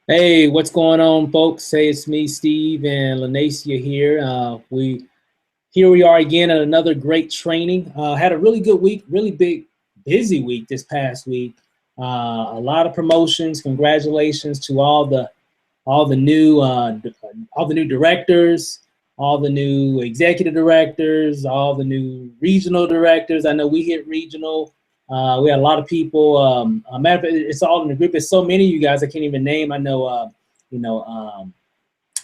Hey, what's going on, folks? Hey, it's me, Steve, and Lanacia here. Here we are again at another great training. Had a really good week, really big, busy week this past week. A lot of promotions. Congratulations to all the new all the new directors, all the new executive directors, all the new regional directors. I know we hit regional. We had a lot of people. Matter of fact, it's all in the group. There's so many of you guys I can't even name. I know, you know,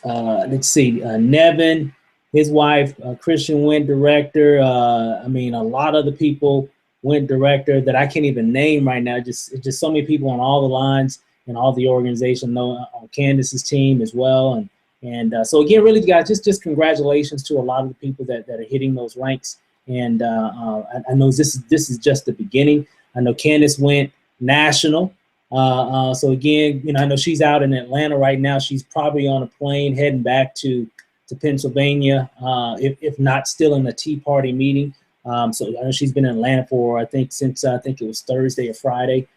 let's see, Nevin, his wife, Christian went director. I mean, a lot of the people went director that I can't even name right now. Just so many people on all the lines and all the organization. Know on Candace's team as well. So again, really, guys, just congratulations to a lot of the people that are hitting those ranks. And I know this is just the beginning. I know Candace went national. So again, I know she's out in Atlanta right now. She's probably on a plane heading back to Pennsylvania, if not still in a Tea Party meeting. So I know she's been in Atlanta for since I think it was Thursday or Friday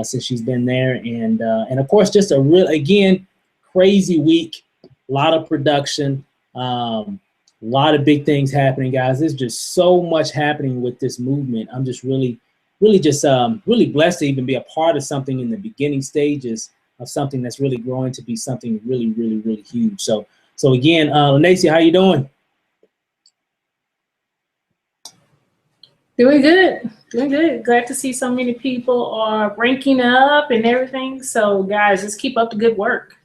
since she's been there, and of course just a real again crazy week, a lot of production, a lot of big things happening, guys. There's just so much happening with this movement. I'm just really just really blessed to even be a part of something in the beginning stages of something that's really growing to be something really huge. So again, Lanacia, how you doing? Doing good, doing good. Glad to see so many people are ranking up and everything. So guys, just keep up the good work.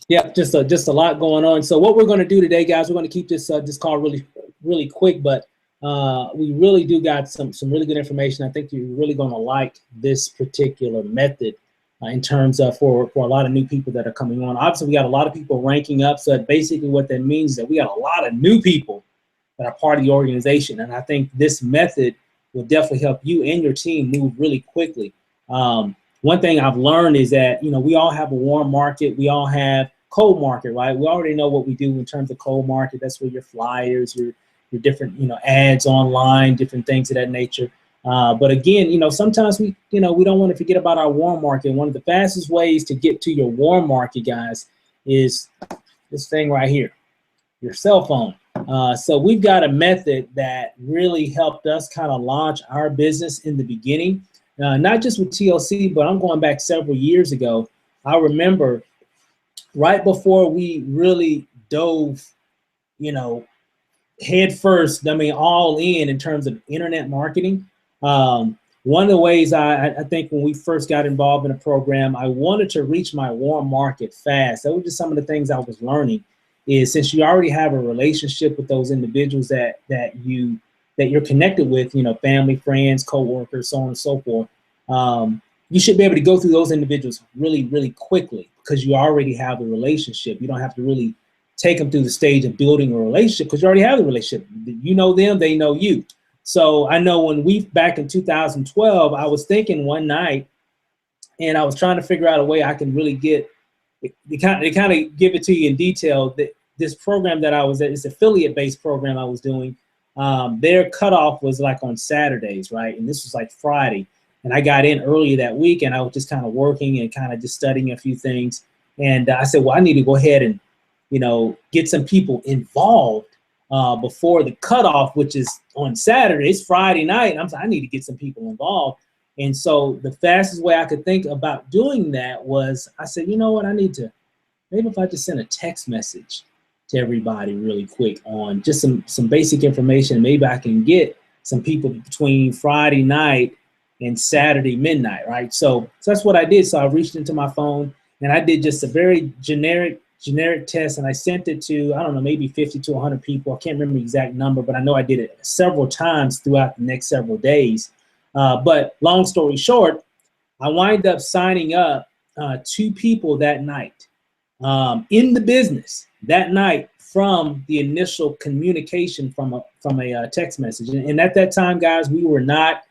Yeah, just a lot going on. So what we're going to do today, guys, we're going to keep this call really quick, but we really do got some really good information. I think you're really going to like this particular method in terms of for a lot of new people that are coming on. Obviously, we got a lot of people ranking up. So basically what that means is that we got a lot of new people that are part of the organization. And I think this method will definitely help you and your team move really quickly. One thing I've learned is that, we all have a warm market. We all have cold market, right? We already know what we do in terms of cold market. That's where your flyers, your different, ads online, different things of that nature. But again, sometimes we don't want to forget about our warm market. One of the fastest ways to get to your warm market, guys, is this thing right here, your cell phone. So we've got a method that really helped us kind of launch our business in the beginning, not just with TLC, but I'm going back several years ago. I remember right before we really dove, head first, all in terms of internet marketing. One of the ways I think when we first got involved in a program, I wanted to reach my warm market fast. That was just some of the things I was learning. Is since you already have a relationship with those individuals that you're connected with, family, friends, coworkers, so on and so forth, you should be able to go through those individuals really quickly because you already have a relationship. You don't have to really take them through the stage of building a relationship because you already have the relationship. You know them, they know you. So I know when back in 2012, I was thinking one night, and I was trying to figure out a way I can really get. They kind of give it to you in detail. That this program that I was at, it's affiliate-based program I was doing. Their cutoff was like on Saturdays, right? And this was like Friday. And I got in earlier that week, and I was just kind of working and kind of just studying a few things. And I said, well, I need to go ahead and, get some people involved before the cutoff, which is on Saturday. It's Friday night. And I need to get some people involved. And so the fastest way I could think about doing that was I said, you know what, maybe if I just send a text message to everybody really quick on just some basic information, maybe I can get some people between Friday night and Saturday midnight, right? So that's what I did. So I reached into my phone and I did just a very generic test, and I sent it to, I don't know, maybe 50 to 100 people. I can't remember the exact number, but I know I did it several times throughout the next several days. But long story short, I wind up signing up 2 people that night in the business that night from the initial communication from a text message. And at that time, guys, we were not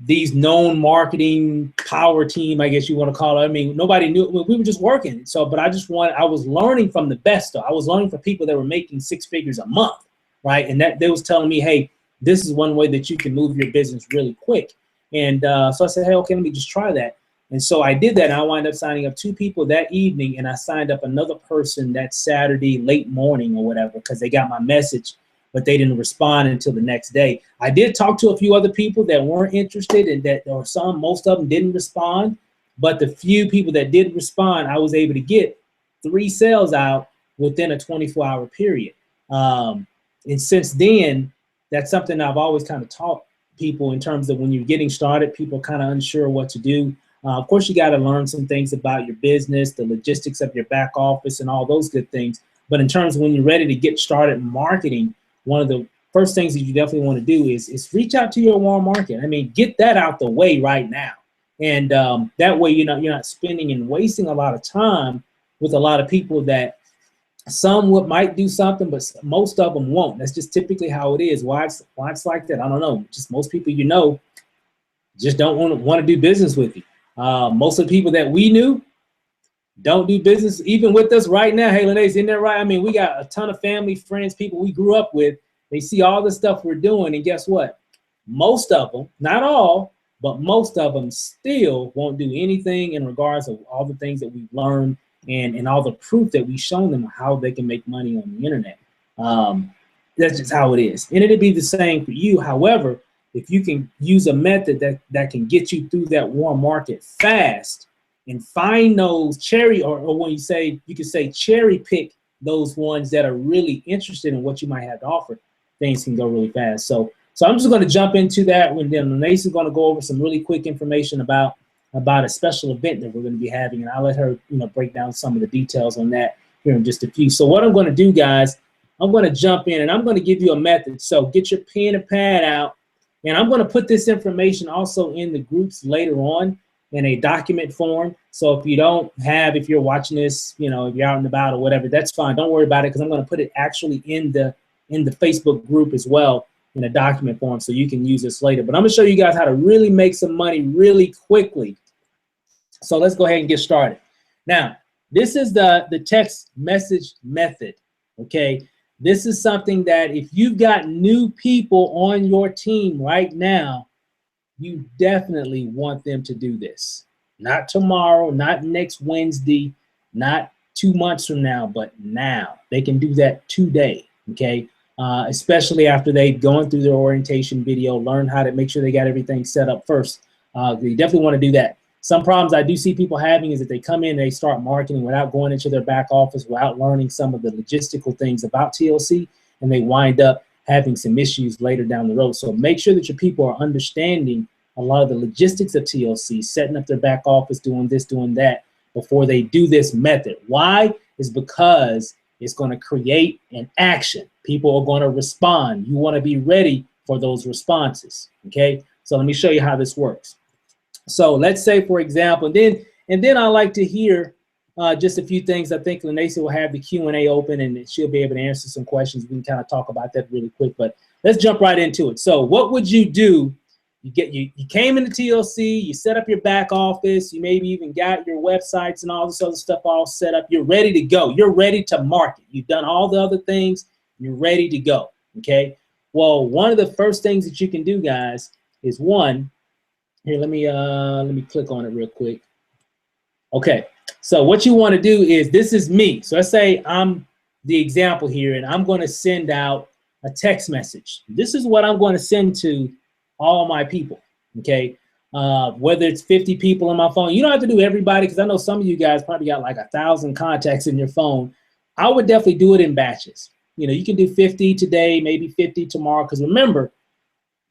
these known marketing power team, I guess you want to call it. I mean, nobody knew. We were just working. So, but I was learning from the best. Though. I was learning from people that were making 6 figures a month, right? And that they was telling me, hey, this is one way that you can move your business really quick. And so I said, hey, okay, let me just try that. And so I did that, and I wound up signing up 2 people that evening, and I signed up another person that Saturday late morning or whatever, because they got my message, but they didn't respond until the next day. I did talk to a few other people that weren't interested, and most of them didn't respond, but the few people that did respond, I was able to get 3 sales out within a 24-hour period. And since then, that's something I've always kind of taught people in terms of when you're getting started, people kind of unsure what to do. Of course, you got to learn some things about your business, the logistics of your back office and all those good things. But in terms of when you're ready to get started marketing, one of the first things that you definitely want to do is reach out to your warm market. I mean, get that out the way right now. And that way, you're not spending and wasting a lot of time with a lot of people that some might do something, but most of them won't. That's just typically how it is. Why it's like that, I don't know. Just most people just don't want to do business with you. Most of the people that we knew don't do business even with us right now. Hey, Lene, isn't that right? I mean, we got a ton of family, friends, people we grew up with. They see all the stuff we're doing, and guess what? Most of them, not all, but most of them still won't do anything in regards of all the things that we've learned and all the proof that we've shown them how they can make money on the internet. That's just how it is. And it'll be the same for you. However, if you can use a method that can get you through that warm market fast and find those or when you can say cherry pick those ones that are really interested in what you might have to offer, things can go really fast. So I'm just going to jump into that when then Lanace is going to go over some really quick information about a special event that we're going to be having, and I'll let her break down some of the details on that here in just a few. So what I'm going to do, guys, I'm going to jump in and I'm going to give you a method. So get your pen and pad out, and I'm going to put this information also in the groups later on in a document form. So if you're watching this, if you're out and about or whatever, that's fine. Don't worry about it, because I'm going to put it actually in the Facebook group as well in a document form, so you can use this later. But I'm going to show you guys how to really make some money really quickly. So let's go ahead and get started. Now, this is the text message method, okay? This is something that if you've got new people on your team right now, you definitely want them to do this. Not tomorrow, not next Wednesday, not 2 months from now, but now. They can do that today, okay? Especially after they've gone through their orientation video, learn how to make sure they got everything set up first. You definitely want to do that. Some problems I do see people having is that they come in and they start marketing without going into their back office, without learning some of the logistical things about TLC, and they wind up having some issues later down the road. So make sure that your people are understanding a lot of the logistics of TLC, setting up their back office, doing this, doing that, before they do this method. Why? Is because it's going to create an action. People are going to respond. You want to be ready for those responses, okay? So let me show you how this works. So let's say, for example, and then I like to hear just a few things. I think Lanace will have the Q&A open, and she'll be able to answer some questions. We can kind of talk about that really quick, but let's jump right into it. So what would you do? You came into TLC, you set up your back office, you maybe even got your websites and all this other stuff all set up. You're ready to go. You're ready to market. You've done all the other things. You're ready to go, okay? Well, one of the first things that you can do, guys, is here, let me click on it real quick. Okay, so what you want to do is, this is me. So let's say I'm the example here, and I'm going to send out a text message. This is what I'm going to send to all my people, okay? Whether it's 50 people on my phone. You don't have to do everybody, because I know some of you guys probably got like 1,000 contacts in your phone. I would definitely do it in batches. You can do 50 today, maybe 50 tomorrow, because remember,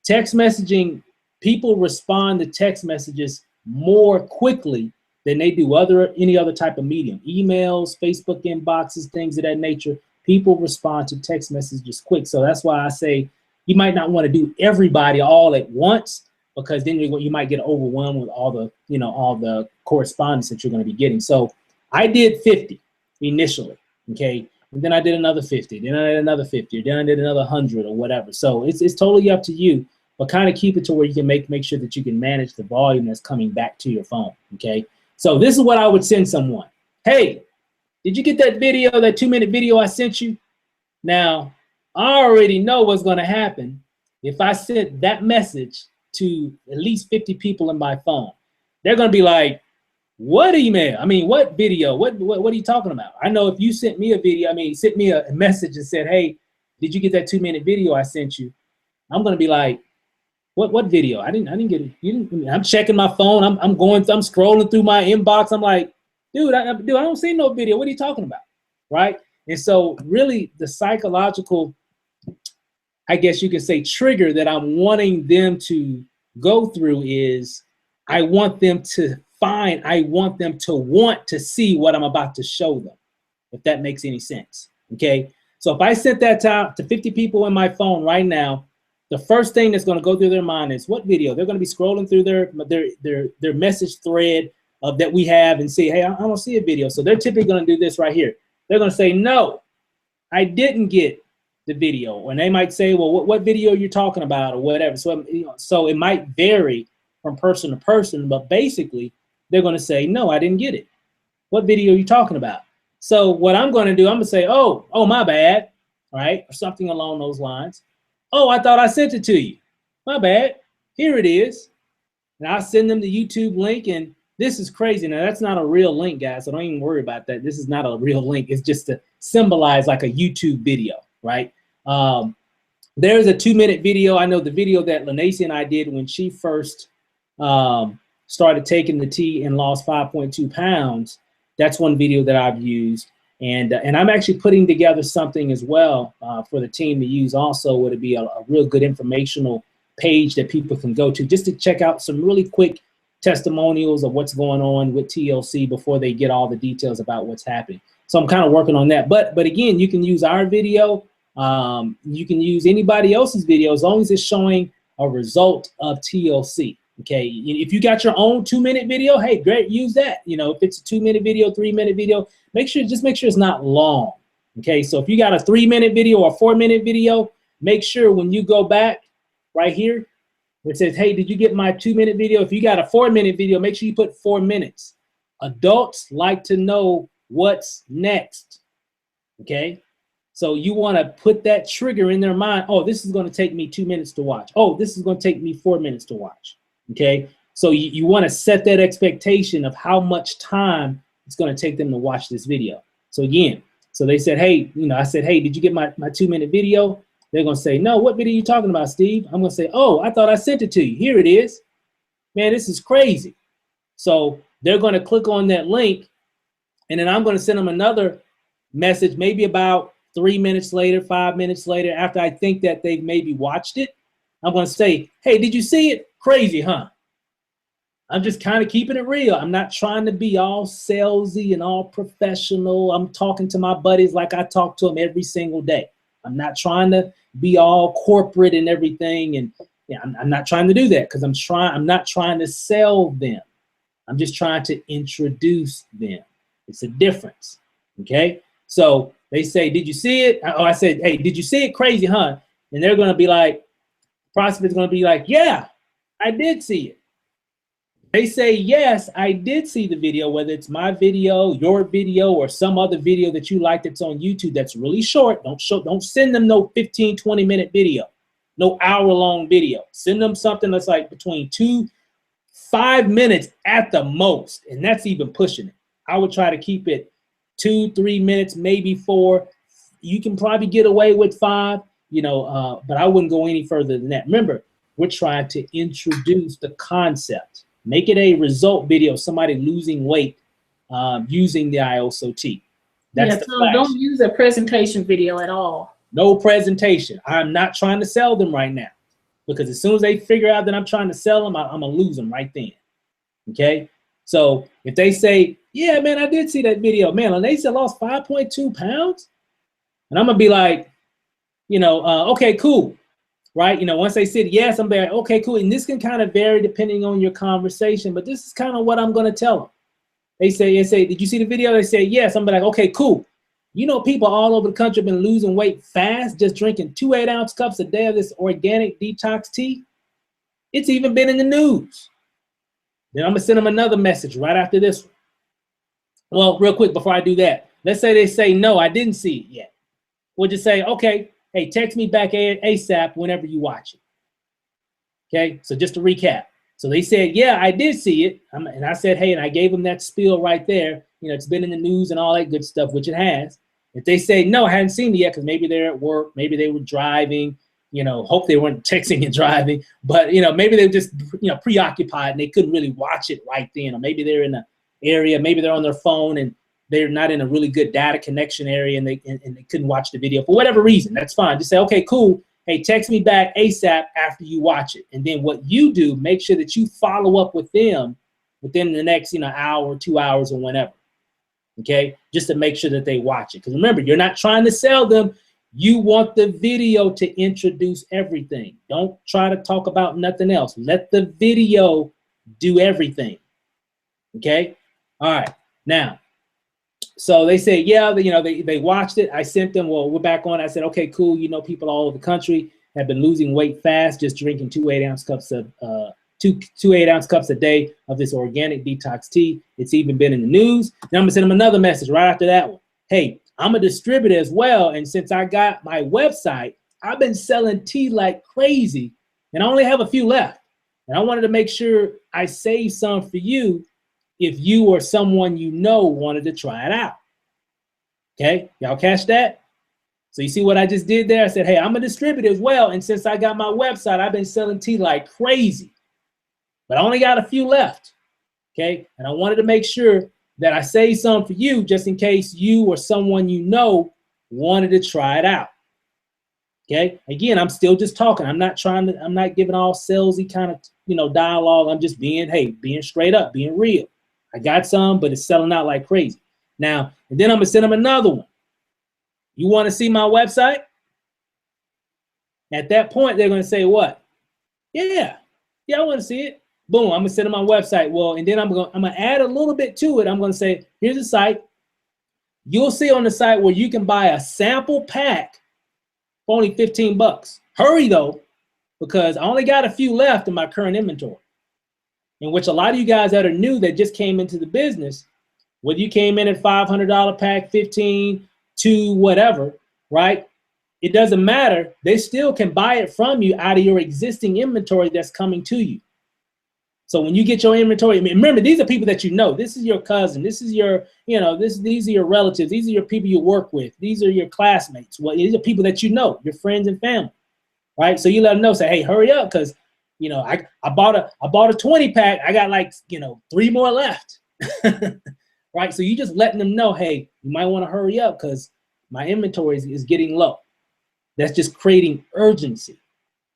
text messaging, people respond to text messages more quickly than they do any other type of medium. Emails, Facebook inboxes, things of that nature. People respond to text messages quick. So that's why I say you might not want to do everybody all at once, because then you might get overwhelmed with all the correspondence that you're going to be getting. So I did 50 initially, okay? And then I did another 50, then I did another 50, then I did another 100 or whatever. So it's totally up to you, but kind of keep it to where you can make sure that you can manage the volume that's coming back to your phone, okay? So this is what I would send someone. Hey, did you get that video, that 2-minute video I sent you? Now, I already know what's going to happen if I sent that message to at least 50 people in my phone. They're going to be like, What email? I mean, what video? What are you talking about? I know if you sent me a video, I mean, sent me a message and said, hey, did you get that 2-minute video I sent you? I'm gonna be like, what video? I didn't get it. You didn't. I'm checking my phone. I'm scrolling through my inbox. I'm like, dude, I don't see no video. What are you talking about? Right? And so really the psychological, I guess you could say, trigger that I'm wanting them to go through is I want them to want to see what I'm about to show them, if that makes any sense. Okay. So if I sent that out to 50 people in my phone right now, the first thing that's going to go through their mind is what video. They're going to be scrolling through their message thread that we have and see, hey, I don't see a video. So they're typically going to do this right here. They're going to say, no, I didn't get the video. And they might say, well, what video you're talking about or whatever. So, so it might vary from person to person, but basically they're going to say, no, I didn't get it. What video are you talking about? So what I'm going to do, I'm going to say, oh, my bad, right? Or something along those lines. Oh, I thought I sent it to you. My bad. Here it is. And I'll send them the YouTube link. And this is crazy. Now, that's not a real link, guys. So don't even worry about that. This is not a real link. It's just to symbolize like a YouTube video, right? There's a 2-minute video. I know the video that Lanacy and I did when she first started taking the T and lost 5.2 pounds. That's one video that I've used. And I'm actually putting together something as well for the team to use also. Would it be a real good informational page that people can go to just to check out some really quick testimonials of what's going on with TLC before they get all the details about what's happening. So I'm kind of working on that. But again, you can use our video. You can use anybody else's video as long as it's showing a result of TLC. Okay, if you got your own 2-minute video, hey, great, use that. You know, if it's a 2-minute video, 3-minute video, make sure it's not long. Okay, so if you got a 3-minute video or 4-minute video, make sure when you go back right here, it says, hey, did you get my 2-minute video? If you got a 4-minute video, make sure you put 4 minutes. Adults like to know what's next. Okay, so you want to put that trigger in their mind. Oh, this is going to take me 2 minutes to watch. Oh, this is going to take me 4 minutes to watch. Okay, so you want to set that expectation of how much time it's going to take them to watch this video. So again, so they said, hey, I said, hey, did you get my 2-minute video? They're going to say, no, what video are you talking about, Steve? I'm going to say, oh, I thought I sent it to you. Here it is. Man, this is crazy. So they're going to click on that link, and then I'm going to send them another message, maybe about 3 minutes later, 5 minutes later, after I think that they've maybe watched it. I'm going to say, hey, did you see it? Crazy, huh? I'm just kind of keeping it real. I'm not trying to be all salesy and all professional. I'm talking to my buddies like I talk to them every single day. I'm not trying to be all corporate and everything. And yeah, I'm not trying to do that because I'm not trying to sell them. I'm just trying to introduce them. It's a difference. Okay. So they say, did you see it? Oh, I said, hey, did you see it? Crazy, huh? And they're going to be like, prospect's going to be like, yeah, I did see it. They say, yes, I did see the video, whether it's my video, your video, or some other video that you like that's on YouTube that's really short. Don't send them no 15, 20-minute video, no hour-long video. Send them something that's like between 5 minutes at the most, and that's even pushing it. I would try to keep it 2, 3 minutes, maybe 4. You can probably get away with 5, but I wouldn't go any further than that. Remember, we're trying to introduce the concept. Make it a result video, somebody losing weight using the IOSOT. That's so don't use a presentation video at all. No presentation. I'm not trying to sell them right now because as soon as they figure out that I'm trying to sell them, I'm going to lose them right then. Okay? So if they say, yeah, man, I did see that video. Man, Lanacy lost 5.2 pounds. And I'm going to be like, okay, cool. Right? Once they said yes, I'm there. Okay, cool. And this can kind of vary depending on your conversation, but this is kind of what I'm going to tell them. They say, did you see the video? They say, yes. I'm like, okay, cool. People all over the country have been losing weight fast, just drinking 2 8-ounce cups a day of this organic detox tea. It's even been in the news. Then I'm going to send them another message right after this one. Well, real quick, before I do that, let's say they say, no, I didn't see it yet. We'll just say, okay, hey, text me back ASAP whenever you watch it. Okay, so just to recap, So they said, yeah, I did see it. And I said, hey, and I gave them that spiel right there. You know, it's been in the news and all that good stuff, which it has. If they say, no, I hadn't seen it yet, because maybe they're at work, maybe they were driving, you know, hope they weren't texting and driving, but, you know, maybe they were just, you know, preoccupied and they couldn't really watch it right then. Or maybe they're in an area, maybe they're on their phone and they're not in a really good data connection area and they couldn't watch the video for whatever reason. That's fine. Just say, okay, cool. Hey, text me back ASAP after you watch it. And then what you do, make sure that you follow up with them within the next, you know, hour, 2 hours or whenever. Okay, just to make sure that they watch it. Because remember, you're not trying to sell them. You want the video to introduce everything. Don't try to talk about nothing else. Let the video do everything. Okay, all right. Now, so they say, yeah, you know, they watched it. I sent them, well, we're back on. I said, okay, cool. You know, people all over the country have been losing weight fast, just drinking 2 8-ounce cups of 2 8-ounce cups a day of this organic detox tea. It's even been in the news. Then I'm gonna send them another message right after that one. Hey, I'm a distributor as well, and since I got my website, I've been selling tea like crazy, and I only have a few left. And I wanted to make sure I save some for you if you or someone you know wanted to try it out. Okay, y'all catch that? So you see what I just did there? I said, hey, I'm a distributor as well, and since I got my website, I've been selling tea like crazy. But I only got a few left, okay? And I wanted to make sure that I save some for you just in case you or someone you know wanted to try it out, okay? Again, I'm still just talking. I'm not giving all salesy kind of, you know, dialogue. I'm just being straight up, being real. I got some, but it's selling out like crazy. Now, and then I'm gonna send them another one. You wanna see my website? At that point, they're gonna say what? Yeah, I wanna see it. Boom, I'm gonna send them my website. Well, and then I'm gonna add a little bit to it. I'm gonna say, here's a site. You'll see on the site where you can buy a sample pack for only 15 bucks. Hurry though, because I only got a few left in my current inventory. In which a lot of you guys that are new that just came into the business, whether you came in at $500 pack, 15, 2, whatever, right? It doesn't matter. They still can buy it from you out of your existing inventory that's coming to you. So when you get your inventory, I mean, remember, these are people that you know. This is your cousin. This is your, you know, these are your relatives. These are your people you work with. These are your classmates. Well, these are people that you know, your friends and family, right? So you let them know, say, hey, hurry up, because, you know, I bought a 20 pack. I got like, you know, 3 more left, right? So you just letting them know, hey, you might want to hurry up because my inventory is getting low. That's just creating urgency,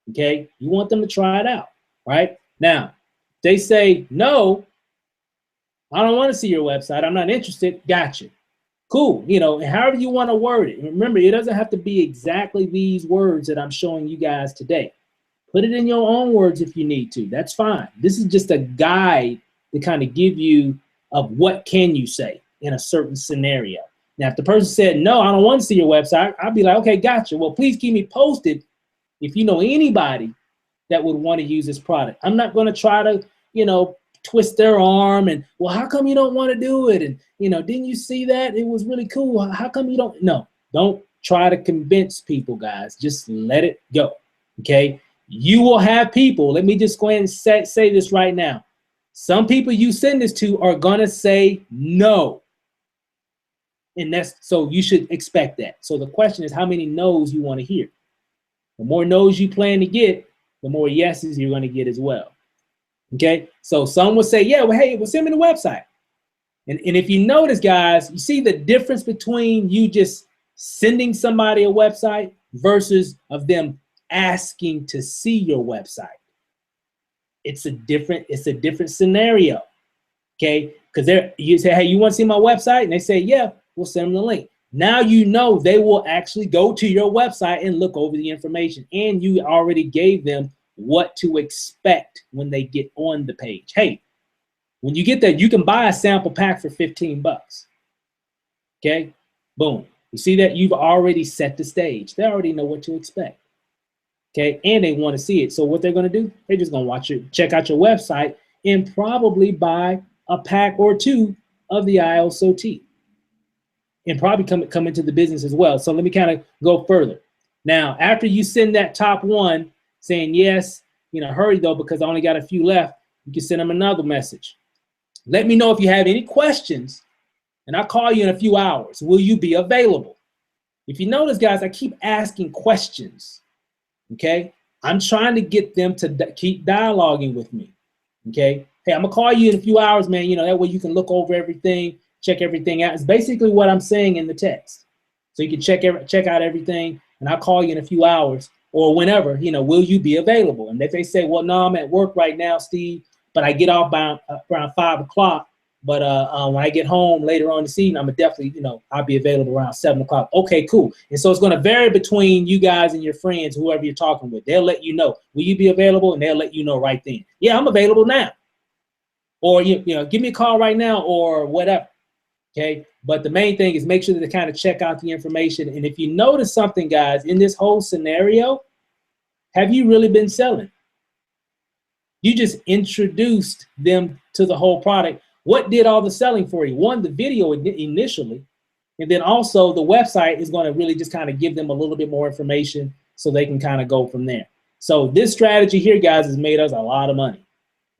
okay? You want them to try it out, right? Now, they say, no, I don't want to see your website. I'm not interested. Gotcha. Cool. You know, and however you want to word it. Remember, it doesn't have to be exactly these words that I'm showing you guys today. Put it in your own words if you need to. That's fine. This is just a guide to kind of give you of what can you say in a certain scenario. Now, if the person said, no, I don't want to see your website, I'll be like, okay, gotcha. Well, please keep me posted if you know anybody that would want to use this product. I'm not going to try to, you know, twist their arm and, well, how come you don't want to do it? And, you know, didn't you see that? It was really cool. How come you don't? No, don't try to convince people, guys. Just let it go, okay? You will have people, let me just go ahead and say this right now. Some people you send this to are going to say no. And that's, so you should expect that. So the question is how many no's you want to hear. The more no's you plan to get, the more yeses you're going to get as well. Okay, so some will say, yeah, well, hey, well, send me the website. And if you notice, guys, you see the difference between you just sending somebody a website versus of them asking to see your website. It's a different scenario. Okay, because you say, hey, you want to see my website? And they say, yeah, we'll send them the link. Now you know they will actually go to your website and look over the information, and you already gave them what to expect when they get on the page. Hey, when you get that, you can buy a sample pack for 15 bucks. Okay, boom. You see that? You've already set the stage. They already know what to expect. Okay, and they want to see it. So what they're going to do, they're just going to check out your website and probably buy a pack or 2 of the ISOT and probably come into the business as well. So let me kind of go further. Now, after you send that top one saying, yes, you know, hurry though, because I only got a few left, You can send them another message. Let me know if you have any questions, and I'll call you in a few hours. Will you be available? If you notice, guys, I keep asking questions, okay? I'm trying to get them to keep dialoguing with me, okay? Hey, I'm gonna call you in a few hours, man. You know, that way you can look over everything, check everything out. It's basically what I'm saying in the text. So you can check out everything, and I'll call you in a few hours or whenever, you know, will you be available? And if they say, well, no, I'm at work right now, Steve, but I get off by around 5 o'clock. But when I get home later on this evening, I'm gonna definitely, you know, I'll be available around 7 o'clock. Okay, cool. And so it's gonna vary between you guys and your friends, whoever you're talking with. They'll let you know, will you be available? And they'll let you know right then. Yeah, I'm available now. Or, you know, give me a call right now or whatever, okay? But the main thing is make sure that they kind of check out the information. And if you notice something, guys, in this whole scenario, have you really been selling? You just introduced them to the whole product. What did all the selling for you? One, the video initially, and then also the website is going to really just kind of give them a little bit more information so they can kind of go from there. So this strategy here, guys, has made us a lot of money.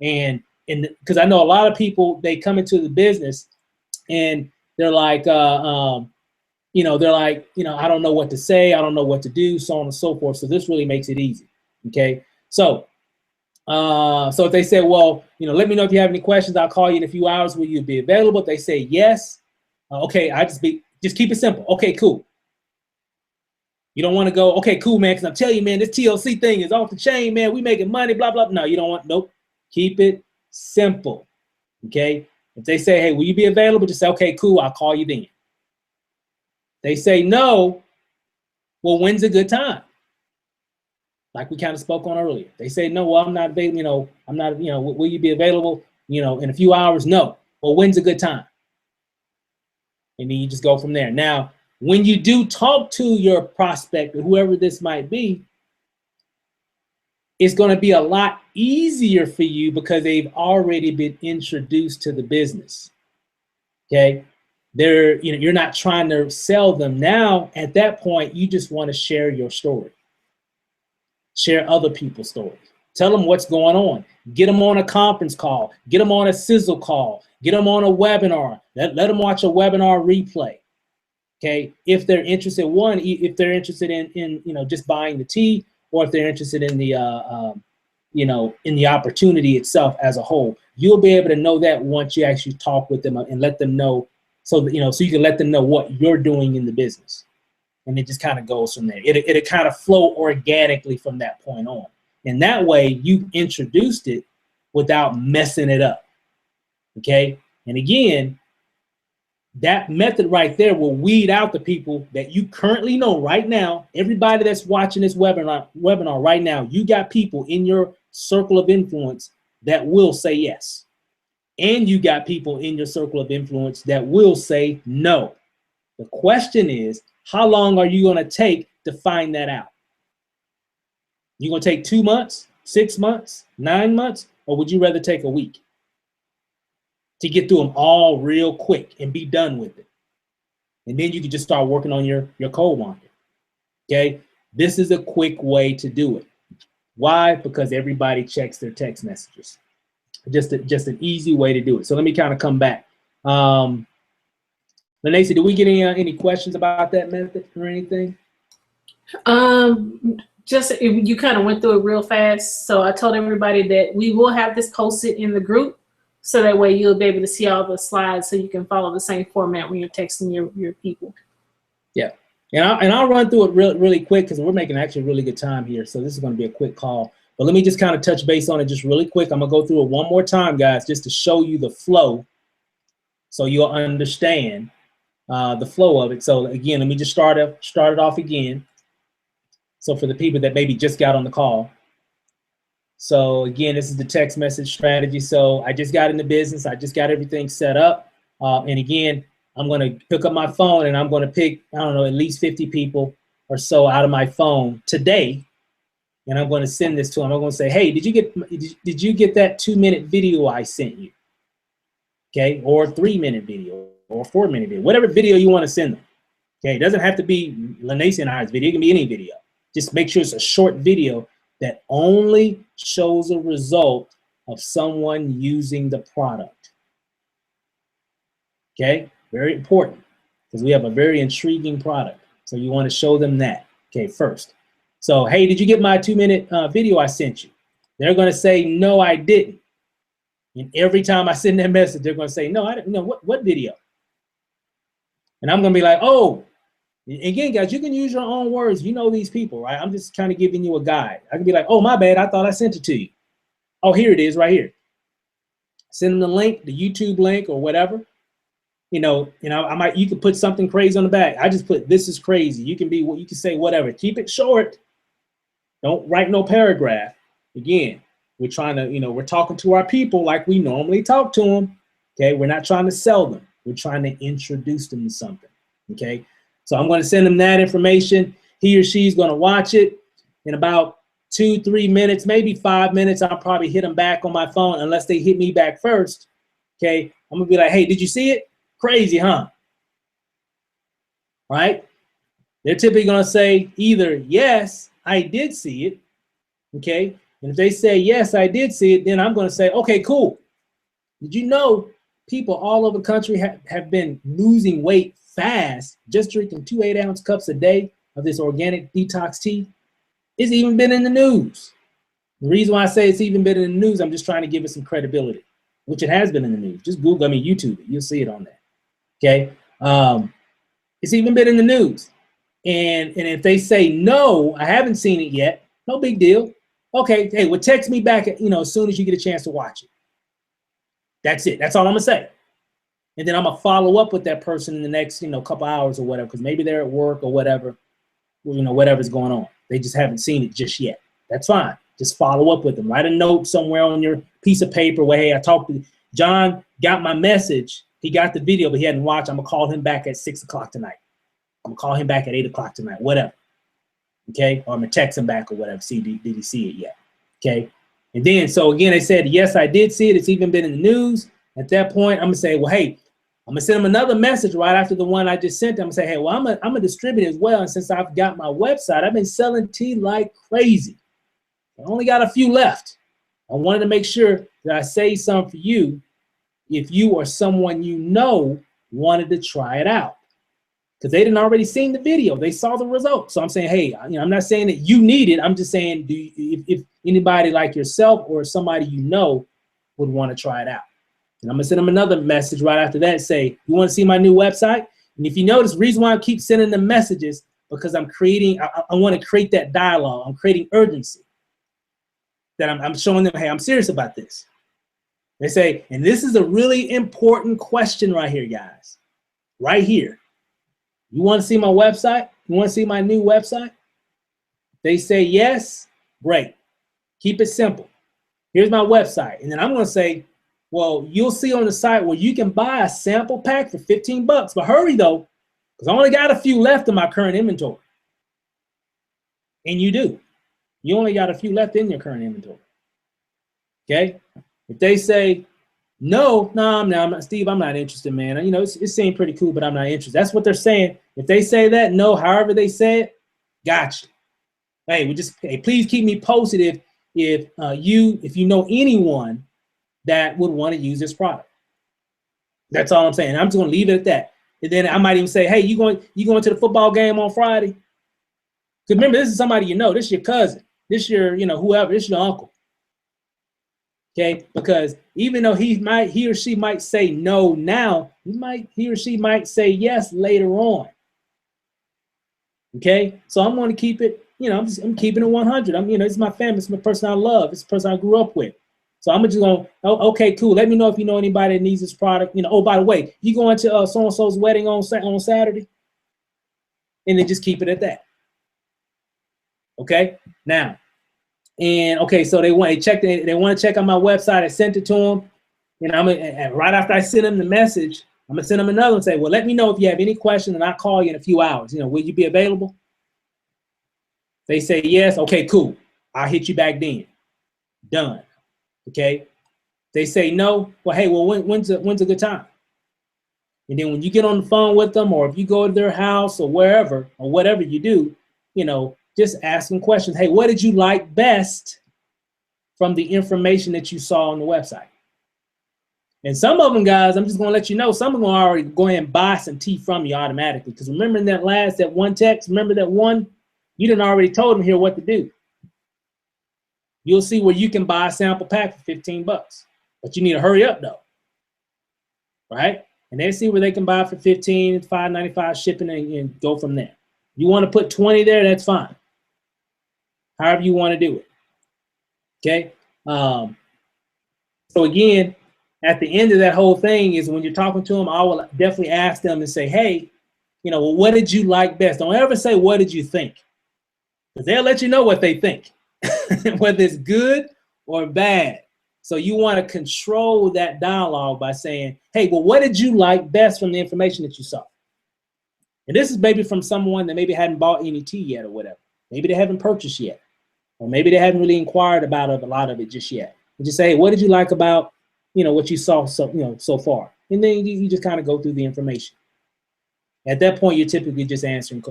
And because I know a lot of people, they come into the business and they're like, you know, I don't know what to say. I don't know what to do, so on and so forth. So this really makes it easy. Okay. So if they say, well, you know, let me know if you have any questions. I'll call you in a few hours. Will you be available? If they say yes, okay, just keep it simple. Okay, cool. You don't want to go, okay, cool, man, because I'm telling you, man, this TLC thing is off the chain, man. We making money, blah, blah. No, you don't want, nope. Keep it simple, okay? If they say, hey, will you be available? Just say, okay, cool, I'll call you then. They say no, well, when's a good time? Like we kind of spoke on earlier. They say, no, well, I'm not available, you know, I'm not, you know, will you be available, you know, in a few hours? No. Well, when's a good time? And then you just go from there. Now, when you do talk to your prospect or whoever this might be, it's going to be a lot easier for you because they've already been introduced to the business. Okay. You know, you're not trying to sell them. Now, at that point, you just want to share your story. Share other people's stories. Tell them what's going on. Get them on a conference call. Get them on a sizzle call. Get them on a webinar. Let them watch a webinar replay. Okay. If they're interested, if they're interested in you know, just buying the tea, or if they're interested in the you know, in the opportunity itself as a whole, you'll be able to know that once you actually talk with them and let them know, so that, you know, so you can let them know what you're doing in the business. And it just kind of goes from there. It'll kind of flow organically from that point on. And that way you introduced it without messing it up. Okay. And again, that method right there will weed out the people that you currently know right now. Everybody that's watching this webinar right now, you got people in your circle of influence that will say yes. And you got people in your circle of influence that will say no. The question is, how long are you going to take to find that out? You going to take 2 months, 6 months, 9 months, or would you rather take a week to get through them all real quick and be done with it? And then you can just start working on your cold market. Okay. This is a quick way to do it. Why? Because everybody checks their text messages. Just an easy way to do it. So let me kind of come back. Lanacy, did we get any questions about that method or anything? Just you kind of went through it real fast. So I told everybody that we will have this posted in the group, so that way you'll be able to see all the slides, so you can follow the same format when you're texting your people. Yeah, and I'll run through it really quick because we're making actually really good time here. So this is going to be a quick call. But let me just kind of touch base on it just really quick. I'm going to go through it one more time, guys, just to show you the flow so you'll understand the flow of it. So again, let me just start it off again. So for the people that maybe just got on the call. So again, this is the text message strategy. So I just got in the business. I just got everything set up. And again, I'm going to pick up my phone and I'm going to pick, I don't know, at least 50 people or so out of my phone today. And I'm going to send this to them. I'm going to say, hey, did you get that 2-minute video I sent you? Okay. Or 3-minute video or 4-minute video, whatever video you want to send them. Okay. It doesn't have to be Lanacy and I's video. It can be any video. Just make sure it's a short video that only shows a result of someone using the product. Okay, very important, because we have a very intriguing product. So you want to show them that, okay, first. So, hey, did you get my 2-minute video I sent you? They're going to say, no, I didn't. And every time I send that message, they're going to say, no, I didn't know. What video? And I'm going to be like, oh, again, guys, you can use your own words. You know these people, right? I'm just kind of giving you a guide. I can be like, oh, my bad. I thought I sent it to you. Oh, here it is right here. Send them the link, the YouTube link or whatever. You know, you could put something crazy on the back. I just put, this is crazy. You can say whatever. Keep it short. Don't write no paragraph. Again, we're trying to, we're talking to our people like we normally talk to them. Okay, we're not trying to sell them. We're trying to introduce them to something. Okay, so I'm going to send them that information. He or she's going to watch it in about 2-3 minutes, maybe 5 minutes. I'll probably hit them back on my phone unless they hit me back first. Okay, I'm going to be like, hey, did you see it? Crazy, huh? Right? They're typically going to say either, yes, I did see it. Okay, and if they say, yes, I did see it, then I'm going to say, okay, cool. Did you know people all over the country have been losing weight fast just drinking 2 8-ounce cups a day of this organic detox tea? It's even been in the news. The reason why I say it's even been in the news, I'm just trying to give it some credibility, which it has been in the news. Just Google, YouTube it. You'll see it on there. Okay. It's even been in the news. And if they say, no, I haven't seen it yet, no big deal. Okay. Hey, well, text me back, as soon as you get a chance to watch it. That's it. That's all I'm going to say. And then I'm going to follow up with that person in the next, couple hours or whatever, because maybe they're at work or whatever, whatever's going on. They just haven't seen it just yet. That's fine. Just follow up with them. Write a note somewhere on your piece of paper where, hey, I talked to John, got my message. He got the video, but he hadn't watched. I'm going to call him back at 6 o'clock tonight. I'm going to call him back at 8 o'clock tonight, whatever. Okay? Or I'm going to text him back or whatever. See, did he see it yet? Okay? And then, so again, they said, yes, I did see it. It's even been in the news. At that point, I'm going to say, well, hey, I'm going to send them another message right after the one I just sent them. I'm going to say, hey, well, I'm a distributor as well. And since I've got my website, I've been selling tea like crazy. I only got a few left. I wanted to make sure that I say something for you if you or someone wanted to try it out. Because they didn't already seen the video. They saw the results. So I'm saying, hey, I'm not saying that you need it. I'm just saying, if anybody like yourself or somebody would want to try it out. And I'm going to send them another message right after that. Say, you want to see my new website? And if you notice, the reason why I keep sending them messages, because I'm creating, I want to create that dialogue. I'm creating urgency. That I'm showing them, hey, I'm serious about this. They say, and this is a really important question right here, guys. Right here. You want to see my website? You want to see my new website? They say yes, great. Keep it simple. Here's my website. And then I'm going to say, well, you'll see on the site where you can buy a sample pack for $15. But hurry though, because I only got a few left in my current inventory. And you do. You only got a few left in your current inventory. Okay? If they say, no, I'm not, Steve, I'm not interested, man. It seemed pretty cool, but I'm not interested. That's what they're saying. If they say that, no, however they say it, gotcha. Hey, please keep me posted if you know anyone that would want to use this product. That's all I'm saying. I'm just going to leave it at that. And then I might even say, hey, you going to the football game on Friday? Because remember, this is somebody this is your cousin. This is your, whoever, this is your uncle. Okay, because even though he or she might say no now, he or she might say yes later on. Okay, so I'm going to keep it, I'm keeping it 100. It's my family, it's my person I love, it's the person I grew up with. So I'm just going, okay, cool. Let me know if you know anybody that needs this product. Oh, by the way, you going to so-and-so's wedding on Saturday? And then just keep it at that. Okay, now. And okay, so they want to check out my website. I sent it to them, and right after I send them the message, I'm gonna send them another and say, well, let me know if you have any questions, and I'll call you in a few hours. Will you be available? They say yes. Okay, cool. I'll hit you back then. Done. Okay. They say no. Well, hey, when's a good time? And then when you get on the phone with them, or if you go to their house or wherever or whatever you do, just ask them questions. Hey, what did you like best from the information that you saw on the website. And some of them, guys, I'm just going to let you know, some of them are already go ahead and buy some tea from you automatically. Because remember in that one text, remember that one, you done already told them here what to do. You'll see where you can buy a sample pack for 15 bucks. But you need to hurry up though, right? And they see where they can buy for 15, it's $5.95 shipping and go from there. You want to put 20 there, that's fine. However you want to do it, okay? So again, at the end of that whole thing is when you're talking to them, I will definitely ask them and say, hey, well, what did you like best? Don't ever say, what did you think? Because they'll let you know what they think, whether it's good or bad. So you want to control that dialogue by saying, hey, well, what did you like best from the information that you saw? And this is maybe from someone that maybe hadn't bought any tea yet or whatever. Maybe they haven't purchased yet. Or maybe they haven't really inquired about a lot of it just yet. And just say, hey, what did you like about, what you saw so far? And then you just kind of go through the information. At that point, you're typically just asking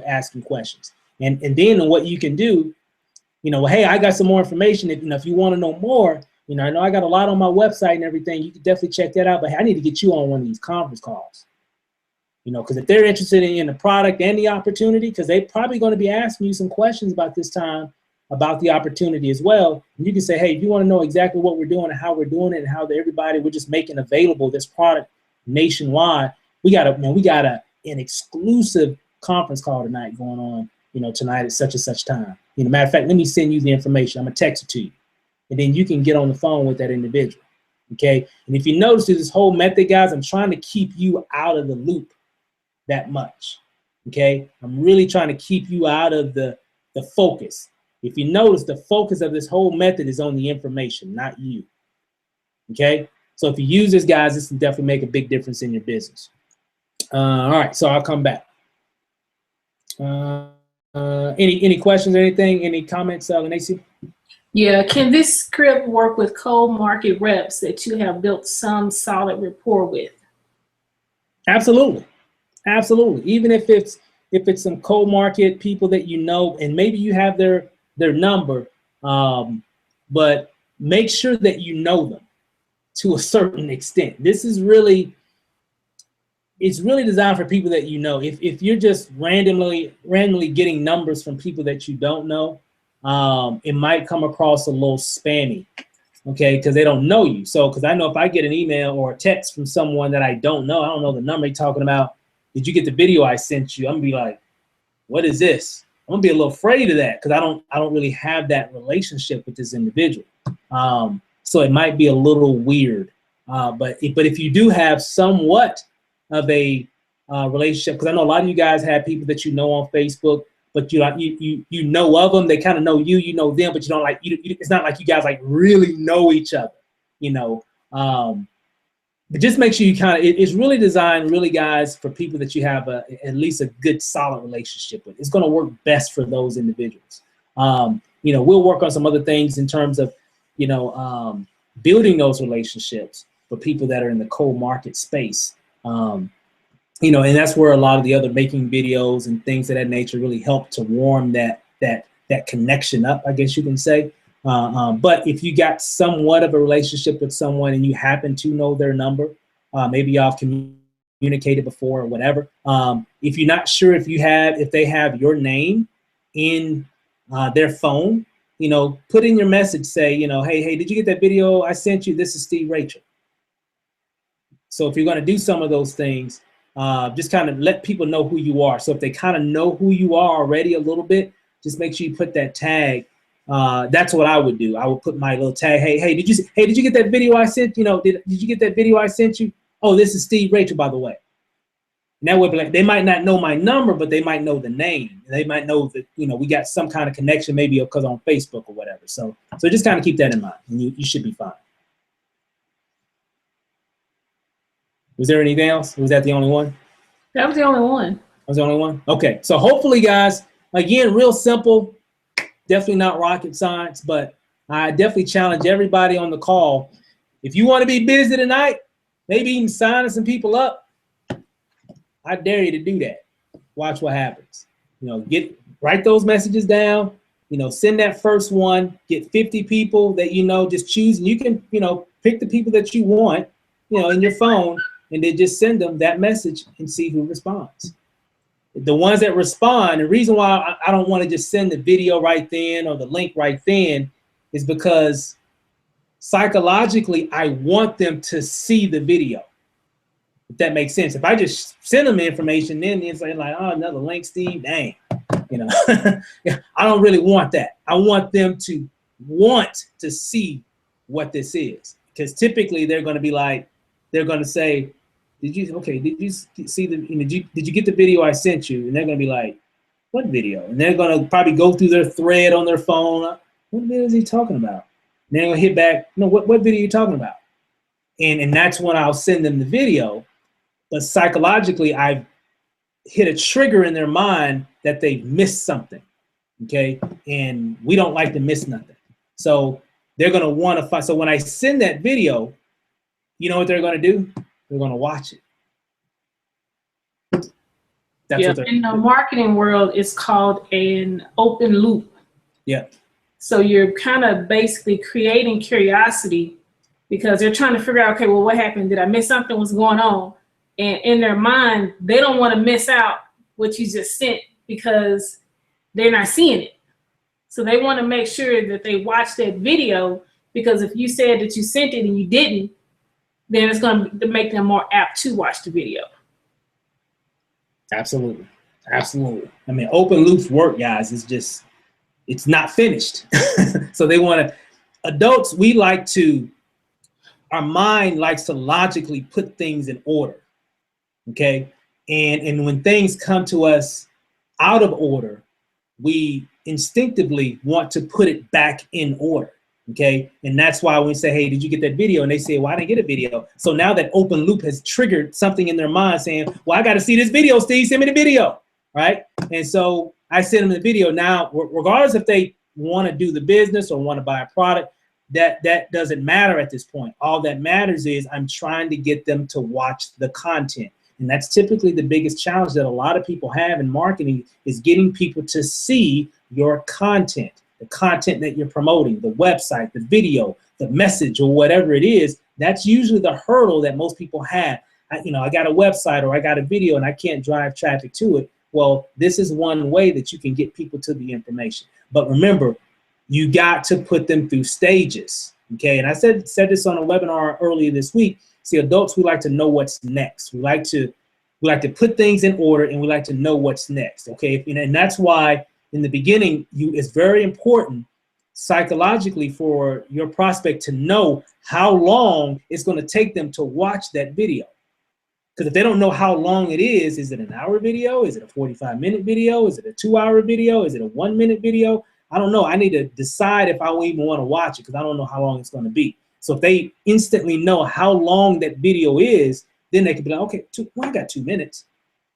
questions. And then what you can do, well, hey, I got some more information. If you want to know more, I know I got a lot on my website and everything. You can definitely check that out. But I need to get you on one of these conference calls. Because if they're interested in the product and the opportunity, because they're probably going to be asking you some questions about this time, about the opportunity as well. And you can say, hey, if you want to know exactly what we're doing and how we're doing it and how we're just making available this product nationwide, we got an exclusive conference call tonight going on, tonight at such and such time. Matter of fact, let me send you the information. I'm going to text it to you. And then you can get on the phone with that individual, okay? And if you notice through this whole method, guys, I'm trying to keep you out of the loop that much, okay? I'm really trying to keep you out of the focus. If you notice, the focus of this whole method is on the information, not you, okay? So if you use this, guys, this can definitely make a big difference in your business. All right, so I'll come back. Any questions or anything? Any comments, Lacey? Yeah, can this script work with cold market reps that you have built some solid rapport with? Absolutely, absolutely. Even if it's some cold market people that and maybe you have their number, but make sure that you know them to a certain extent. It's really designed for people that If you're just randomly getting numbers from people that you don't know, it might come across a little spammy, okay, because they don't know you. So, because I know if I get an email or a text from someone that I don't know the number they're talking about, did you get the video I sent you? I'm gonna be like, what is this? I'm gonna be a little afraid of that because I don't really have that relationship with this individual. So it might be a little weird. But if you do have somewhat of a relationship, because I know a lot of you guys have people that on Facebook, but you know of them, they kind of know you, you know them, but you don't it's not like you guys really know each other, but just make sure you it's really designed guys for people that you have at least a good solid relationship with. It's going to work best for those individuals. We'll work on some other things in terms of, building those relationships for people that are in the cold market space. And that's where a lot of the other making videos and things of that nature really help to warm that connection up, I guess you can say. But if you got somewhat of a relationship with someone and you happen to know their number, maybe y'all communicated before or whatever. If you're not sure if they have your name in their phone, put in your message, say, hey, did you get that video I sent you? This is Steve Rachel. So if you're going to do some of those things, just kind of let people know who you are. So if they kind of know who you are already a little bit, just make sure you put that tag. That's what I would do. I would put my little tag. Hey, did you get that video I sent? Did you get that video I sent you? Oh, this is Steve Rachel, by the way. And that would be they might not know my number, but they might know the name. They might know that, we got some kind of connection, maybe because on Facebook or whatever. So just kind of keep that in mind and you should be fine. Was there anything else? Was that the only one? That was the only one. That was the only one? Okay. So hopefully, guys, again, real simple, definitely not rocket science, but I definitely challenge everybody on the call. If you want to be busy tonight, maybe even signing some people up, I dare you to do that. Watch what happens. Write those messages down, send that first one, get 50 people that just choose, and you can, pick the people that you want, in your phone, and then just send them that message and see who responds. The ones that respond, the reason why I don't want to just send the video right then or the link right then is because psychologically, I want them to see the video. If that makes sense. If I just send them information, then it's like, oh, another link, Steve, dang. I don't really want that. I want them to want to see what this is, because typically they're going to be like, they're going to say, did you see the, did you get the video I sent you? And they're going to be like, what video? And they're going to probably go through their thread on their phone. What video is he talking about? And they're going to hit back, no, what video are you talking about? And that's when I'll send them the video. But psychologically, I've hit a trigger in their mind that they've missed something, okay? And we don't like to miss nothing. So they're going to want to find. So when I send that video, you know what they're going to do? They're going to watch it. That's what in the marketing world, it's called an open loop. Yeah. So you're kind of basically creating curiosity, because they're trying to figure out, okay, well, what happened? Did I miss something? What's going on? And in their mind, they don't want to miss out what you just sent, because they're not seeing it. So they want to make sure that they watch that video, because if you said that you sent it and you didn't, then it's going to make them more apt to watch the video. Absolutely. Absolutely. I mean, open loops work, guys. It's not finished. So they want to, adults, our mind likes to logically put things in order. Okay. And when things come to us out of order, we instinctively want to put it back in order. Okay. And that's why when we say, hey, did you get that video? And they say, well, I didn't get a video. So now that open loop has triggered something in their mind saying, well, I got to see this video, Steve, send me the video. Right. And so I send them the video. Now, regardless if they want to do the business or want to buy a product, that doesn't matter at this point. All that matters is I'm trying to get them to watch the content. And that's typically the biggest challenge that a lot of people have in marketing, is getting people to see your content, the content that you're promoting, the website, the video, the message, or whatever it is. That's usually the hurdle that most people have. I got a website or I got a video and I can't drive traffic to it. Well, this is one way that you can get people to the information. But remember, you got to put them through stages. Okay. And I said this on a webinar earlier this week. See, adults, we like to know what's next. We like to put things in order, and we like to know what's next. Okay. And that's why in the beginning, it's very important psychologically for your prospect to know how long it's going to take them to watch that video. Because if they don't know how long it is it an hour video? Is it a 45-minute video? Is it a 2-hour video? Is it a 1-minute video? I don't know. I need to decide if I even want to watch it, because I don't know how long it's going to be. So if they instantly know how long that video is, then they can be like, okay, I got 2 minutes.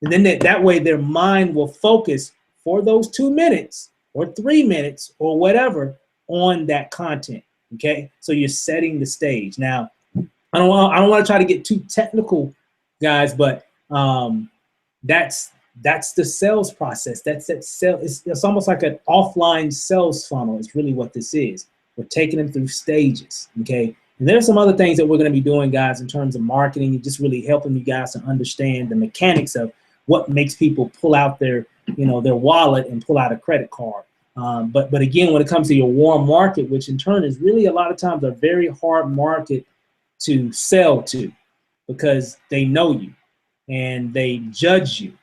And then that way their mind will focus for those 2 minutes or 3 minutes or whatever on that content. Okay. So you're setting the stage. Now, I don't want to try to get too technical, guys, but that's the sales process. It's almost like an offline sales funnel is really what this is. We're taking them through stages, okay? And there's some other things that we're going to be doing, guys, in terms of marketing, and just really helping you guys to understand the mechanics of what makes people pull out their wallet and pull out a credit card. But again, when it comes to your warm market, which in turn is really a lot of times a very hard market to sell to, because they know you and they judge you,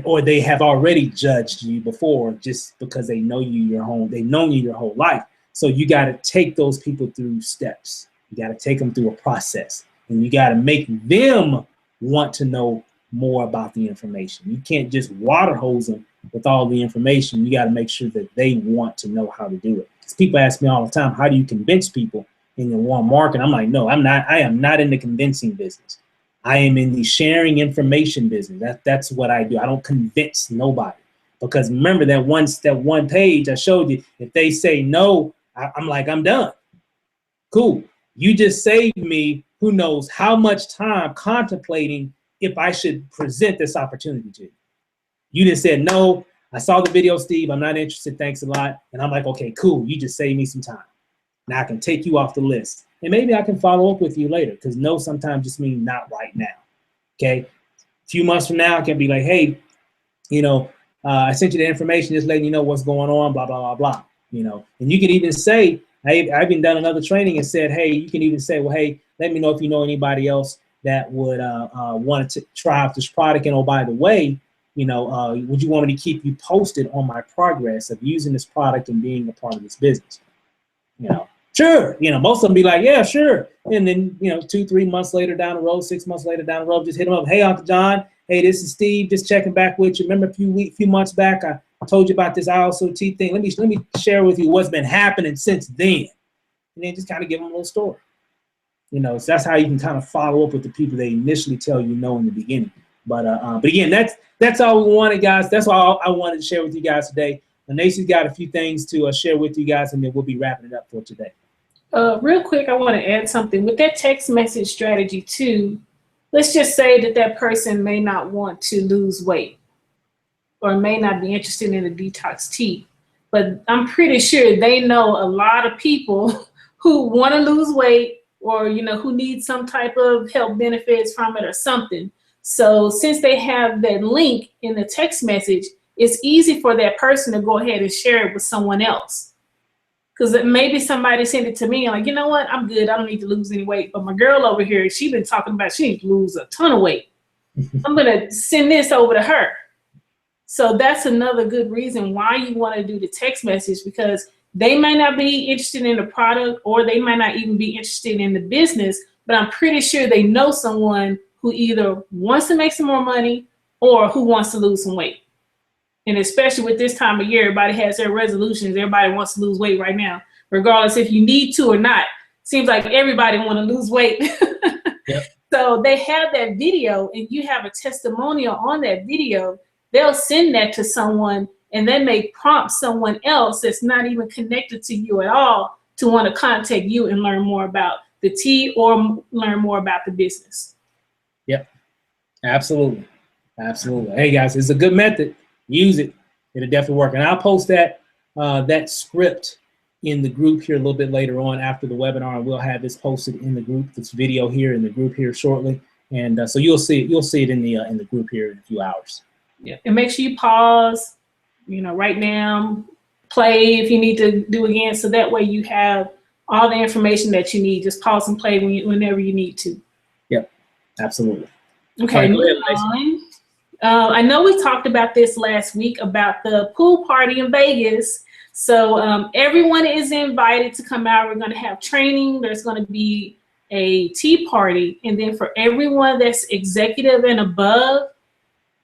or they have already judged you before just because they know you they've known you your whole life. So you got to take those people through steps. You got to take them through a process, and you got to make them want to know more about the information. You can't just water hose them with all the information. You got to make sure that they want to know how to do it. Because people ask me all the time, how do you convince people in the warm market? I'm like, no, I am not in the convincing business. I am in the sharing information business. That's what I do. I don't convince nobody, because remember that one page I showed you, if they say no, I'm like, I'm done. Cool. You just saved me who knows how much time contemplating if I should present this opportunity to you. You just said, no, I saw the video, Steve. I'm not interested. Thanks a lot. And I'm like, okay, cool. You just saved me some time. Now I can take you off the list. And maybe I can follow up with you later, because no sometimes just means not right now. Okay. A few months from now, I can be like, hey, I sent you the information, just letting you know what's going on, blah, blah, blah, blah. And you can even say, I've even done another training and said, hey, you can even say, well, hey, let me know if you know anybody else that would want to try out this product. And oh, by the way, would you want me to keep you posted on my progress of using this product and being a part of this business? Sure. Most of them be like, yeah, sure. And then, 2-3 months later down the road, 6 months later down the road, just hit them up. Hey, Uncle John. Hey, this is Steve. Just checking back with you. Remember a few months back, I told you about this ISOT thing. Let me share with you what's been happening since then. And then just kind of give them a little story. So that's how you can kind of follow up with the people they initially tell you no in the beginning. But again, that's all we wanted, guys. That's all I wanted to share with you guys today. Nacy's got a few things to share with you guys, and then we'll be wrapping it up for today. Real quick, I want to add something. With that text message strategy too, let's just say that person may not want to lose weight or may not be interested in a detox tea, but I'm pretty sure they know a lot of people who want to lose weight or, who need some type of health benefits from it or something. So since they have that link in the text message, it's easy for that person to go ahead and share it with someone else. Because maybe somebody sent it to me and like, you know what, I'm good. I don't need to lose any weight. But my girl over here, she's been talking about she needs to lose a ton of weight. I'm going to send this over to her. So that's another good reason why you want to do the text message, because they might not be interested in the product or they might not even be interested in the business, but I'm pretty sure they know someone who either wants to make some more money or who wants to lose some weight. And especially with this time of year, everybody has their resolutions. Everybody wants to lose weight right now, regardless if you need to or not. Seems like everybody want to lose weight. Yep. So they have that video and you have a testimonial on that video. They'll send that to someone and they may prompt someone else that's not even connected to you at all to want to contact you and learn more about the tea or learn more about the business. Yep, absolutely. Absolutely. Hey guys, it's a good method. Use it. It'll definitely work. And I'll post that script in the group here a little bit later on after the webinar, and we'll have this posted in the group, this video here in the group here shortly. And so you'll see it in the group here in a few hours. Yeah, and make sure you pause, right now, play if you need to do again, so that way you have all the information that you need. Just pause and play whenever you need to. Yep, absolutely. Okay, moving on. I know we talked about this last week about the pool party in Vegas. So everyone is invited to come out. We're going to have training. There's going to be a tea party. And then for everyone that's executive and above,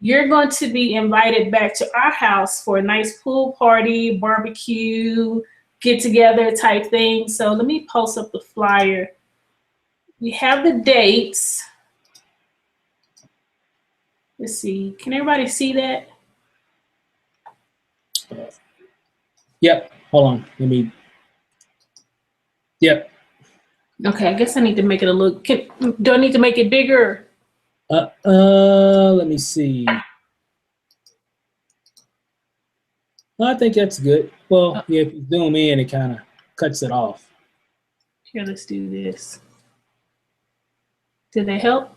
you're going to be invited back to our house for a nice pool party, barbecue, get together type thing. So let me post up the flyer. We have the dates. Let's see. Can everybody see that? Yep. Hold on. Yep. Okay. I guess I need to make it a little. Do I need to make it bigger? Let me see. I think that's good. Well, yeah, if you zoom in, it kind of cuts it off. Here, let's do this. Did they help?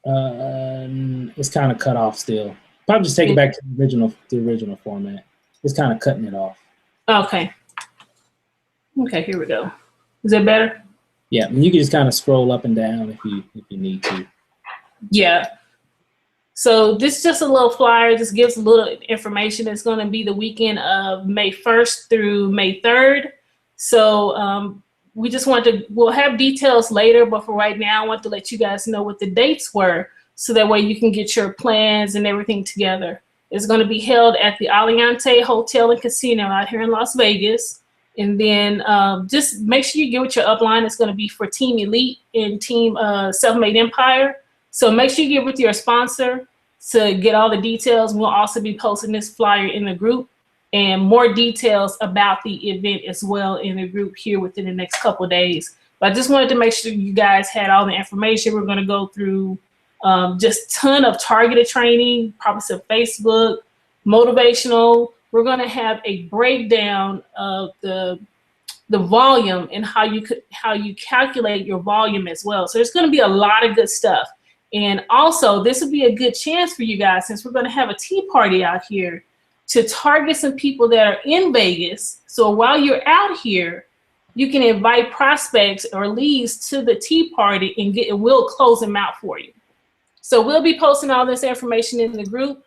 It's kind of cut off still. Probably just take it back to the original format. It's kind of cutting it off. Okay. Okay, here we go. Is that better? Yeah, and you can just kind of scroll up and down if you need to. Yeah. So this is just a little flyer. This gives a little information. It's going to be the weekend of May 1st through May 3rd. So we just we'll have details later, but for right now, I want to let you guys know what the dates were so that way you can get your plans and everything together. It's going to be held at the Aliante Hotel and Casino out here in Las Vegas. And then just make sure you get with your upline. It's going to be for Team Elite and Team Self-Made Empire. So make sure you get with your sponsor to get all the details. We'll also be posting this flyer in the group and more details about the event as well in the group here within the next couple of days. But I just wanted to make sure you guys had all the information. We're going to go through just a ton of targeted training, probably some Facebook, motivational. We're going to have a breakdown of the volume and how you calculate your volume as well. So there's going to be a lot of good stuff. And also, this would be a good chance for you guys, since we're going to have a tea party out here, to target some people that are in Vegas. So while you're out here, you can invite prospects or leads to the tea party and we'll close them out for you. So we'll be posting all this information in the group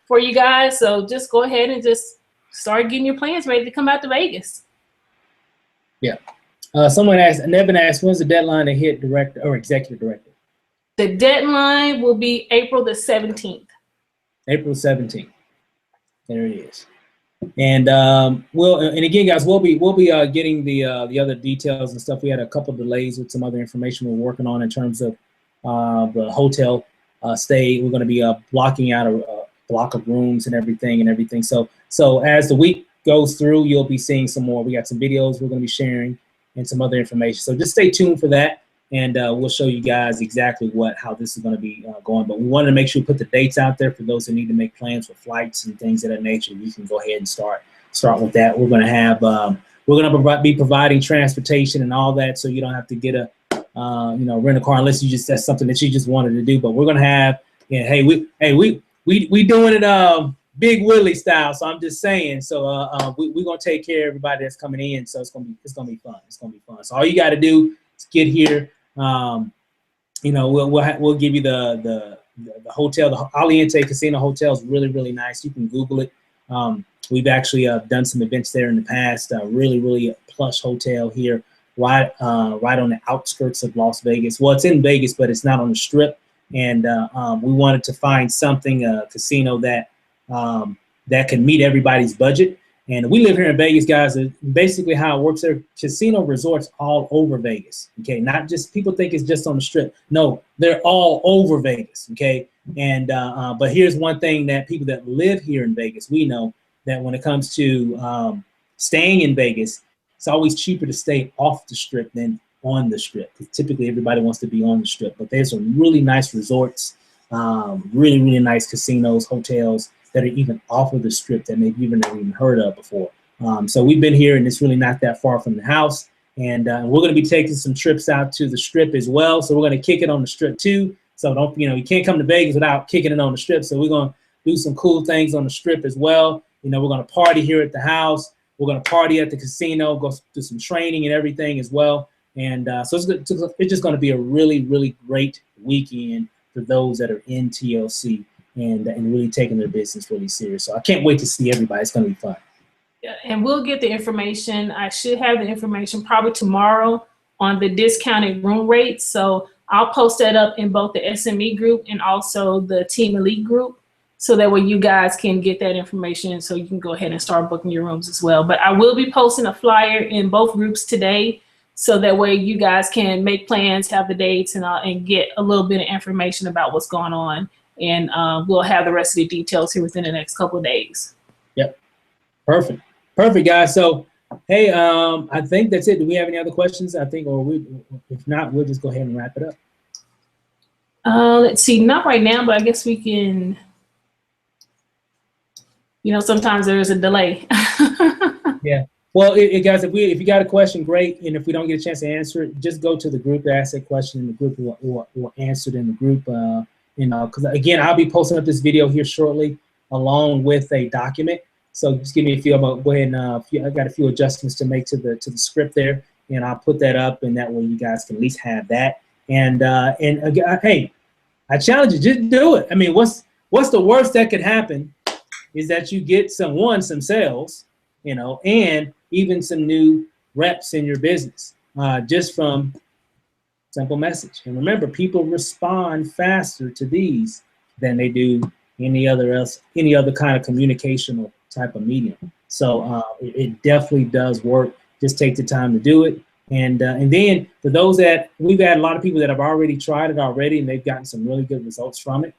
for you guys. So just go ahead and just start getting your plans ready to come out to Vegas. Yeah. Someone asked, Nevin asked, when's the deadline to hit director or executive director? The deadline will be April the 17th. April 17th. There it is. And and again, guys, we'll be getting the other details and stuff. We had a couple of delays with some other information we're working on in terms of the hotel stay. We're going to be blocking out a block of rooms and everything. So as the week goes through, you'll be seeing some more. We got some videos we're going to be sharing and some other information. So just stay tuned for that, and we'll show you guys exactly how this is going to be going. But we wanted to make sure we put the dates out there for those who need to make plans for flights and things of that nature. You can go ahead and start with that. We're going to have be providing transportation and all that, so you don't have to get a rent a car unless that's something that you just wanted to do. But we're going to have, we doing it Big Willie style. So I'm just saying. So we're gonna take care of everybody that's coming in. So it's gonna be fun. It's gonna be fun. So all you got to do is get here. We'll give you the hotel. The Aliente Casino Hotel is really nice. You can Google it. We've actually done some events there in the past. Really plush hotel here, right on the outskirts of Las Vegas. Well, it's in Vegas, but it's not on the Strip. And we wanted to find something, a casino that can meet everybody's budget. And we live here in Vegas, guys. Basically how it works there, casino resorts all over Vegas, okay? Not just, people think it's just on the Strip. No, they're all over Vegas, okay? And but here's one thing that people that live here in Vegas, we know that when it comes to staying in Vegas, it's always cheaper to stay off the Strip than on the Strip. Typically, everybody wants to be on the Strip, but there's some really nice resorts, really nice casinos, hotels that are even off of the Strip that maybe you've never even heard of before. So we've been here, and it's really not that far from the house. And we're going to be taking some trips out to the Strip as well. So we're going to kick it on the Strip too. So don't, you can't come to Vegas without kicking it on the Strip. So we're going to do some cool things on the Strip as well. We're going to party here at the house. We're going to party at the casino, go do some training and everything as well. And so it's just going to be a really great weekend for those that are in TLC and really taking their business really serious. So I can't wait to see everybody. It's going to be fun. Yeah, and we'll get the information. I should have the information probably tomorrow on the discounted room rates. So I'll post that up in both the SME group and also the Team Elite group, so that way you guys can get that information, so you can go ahead and start booking your rooms as well. But I will be posting a flyer in both groups today, so that way you guys can make plans, have the dates, and get a little bit of information about what's going on. And we'll have the rest of the details here within the next couple of days. Yep. Perfect, guys. So, hey, I think that's it. Do we have any other questions? I think, if not, we'll just go ahead and wrap it up. Let's see, not right now, but I guess we can. Sometimes there is a delay. Yeah. Well, guys, if you got a question, great. And if we don't get a chance to answer it, just go to the group, ask that question, and the group will answer it in the group. Because again, I'll be posting up this video here shortly, along with a document. So just give me a few. Go ahead and I got a few adjustments to make to the script there, and I'll put that up, and that way you guys can at least have that. And again, hey, I challenge you, just do it. I mean, what's the worst that could happen is that you get some sales, and even some new reps in your business, just from simple message. And remember, people respond faster to these than they do any other kind of communicational type of medium. So it definitely does work. Just take the time to do it. And then for those that, we've had a lot of people that have already tried it already, and they've gotten some really good results from it.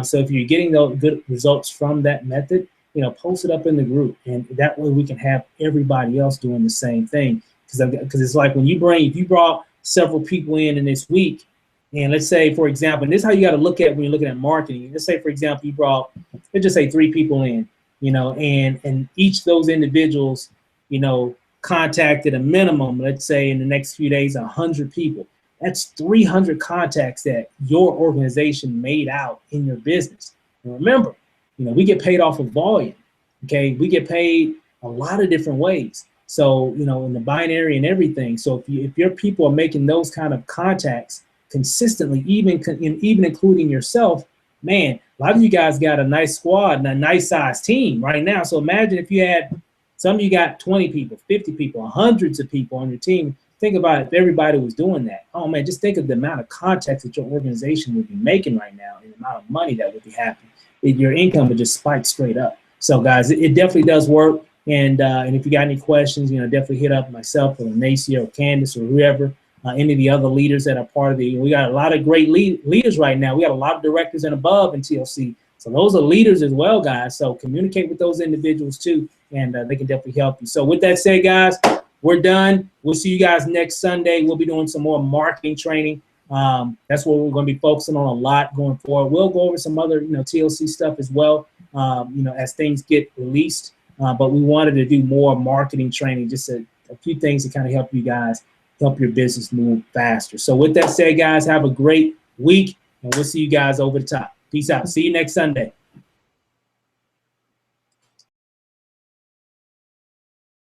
So if you're getting those good results from that method, post it up in the group, and that way we can have everybody else doing the same thing. Because it's like if you brought several people in this week, and let's say, for example, and this is how you got to look at when you're looking at marketing. Let's say, for example, you brought, let's just say 3 people in, you know, and each of those individuals, you know, contacted a minimum, let's say in the next few days, 100 people. That's 300 contacts that your organization made out in your business. And remember, you know, we get paid off of volume. Okay, we get paid a lot of different ways. So, you know, in the binary and everything. So if your people are making those kind of contacts consistently, even including yourself, man, a lot of you guys got a nice squad and a nice sized team right now. So imagine if you had some of you got 20 people, 50 people, hundreds of people on your team. Think about if everybody was doing that. Oh man, just think of the amount of contacts that your organization would be making right now and the amount of money that would be happening. Your income would just spike straight up. So guys, it definitely does work. And if you got any questions, you know, definitely hit up myself or Nacia or Candace or whoever, any of the other leaders that are part of we got a lot of great leaders right now. We got a lot of directors and above in TLC. So those are leaders as well, guys. So communicate with those individuals too, and they can definitely help you. So with that said, guys, we're done. We'll see you guys next Sunday. We'll be doing some more marketing training. That's what we're going to be focusing on a lot going forward. We'll go over some other, you know, TLC stuff as well, you know, as things get released. But we wanted to do more marketing training, just a few things to kind of help you guys, help your business move faster. So with that said, guys, have a great week, and we'll see you guys over the top. Peace out. See you next Sunday.